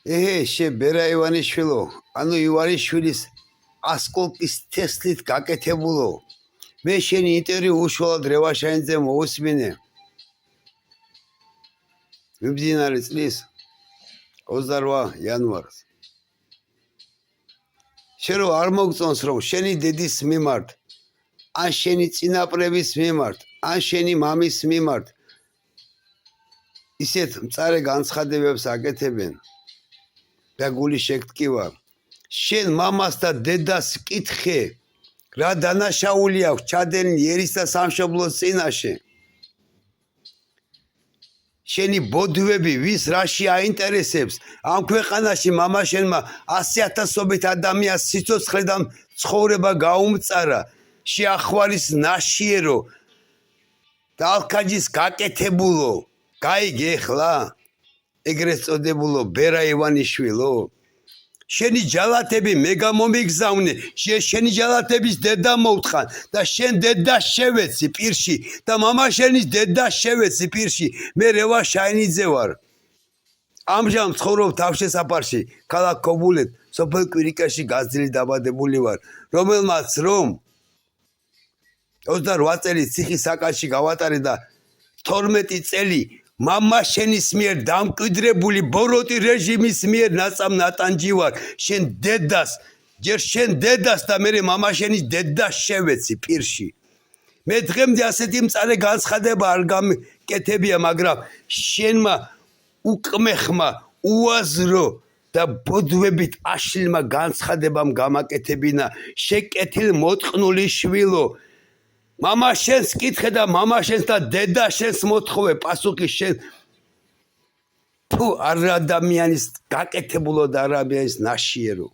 შე ბერა ივანიშვილო, ანუ ივანიშვილის ასკოლტის თესლით გაკეთებულო. მე შენი ინტერვიუ უშუალოდ რევაშაინძე მოусმინე. მიმდინარე წლის 28 იანვარს. შენ რო არ მოგწონს რომ შენი დედის მიმართ, ან შენი წინაპრების მიმართ, ან შენი მამის მიმართ ისეთ მწარე განცხადებებს აკეთებენ და გული შეგტკივა. შენ მამას და დედას კითხე, რა დანაშაული აქვს ჩადენილი ერის და სამშობლოს წინაშე. შენი ბოდვები ვის რაში აინტერესებს? ამ ქვეყანაში მამაშენმა 100,000-ობით ადამიანს სიცოცხლე და ცხოვრება გაუმწარა. შეახვალის ნაშიერო და ალქაჯის გაკეთებულო. გაიგე ხლა? ეგრეთ წოდებულო ბერა ივანიშვილო. შენი ჯალათები მე გამომიგზავნე, შენი ჯალათების დედა მოვთხან და შენ დედა შევეცი პირში და მამაშენის დედა შევეცი პირში. მე რევაშაინიძე ვარ. ამჟამად ცხოვრობ თავშესაფარში, ქალაქ ქობულეთ, სოფელ კვირიკაში გაზრდილი დაბადებული ვარ, რომელმაც რომ 28 წელი ციხის საკალში გავატარე და 12 წელი მამაშენის მიერ დამკვიდრებული ბოროტი რეჟიმის მიერ ნაწამ-ნატანჯი ვარ. შენ დედას, ჯერ შენ დედას და მე მამაშენის დედას შევეცი პირში. მე დღემდე ასეთი მწარე განცხადება არ გამკეთებია, მაგრამ შენმა უკმეხმა უაზრო და ბოდვებით აშლილმა განცხადებამ გამაკეთებინა შეკეთილ მოტყნული შვილო. მამაშენს კითხე და მამაშენს და დედაშენს მოთხოვე პასუხი შენ თუ არ ადამიანის გაკეთებულო და არ ადამიანის ნაშიერო.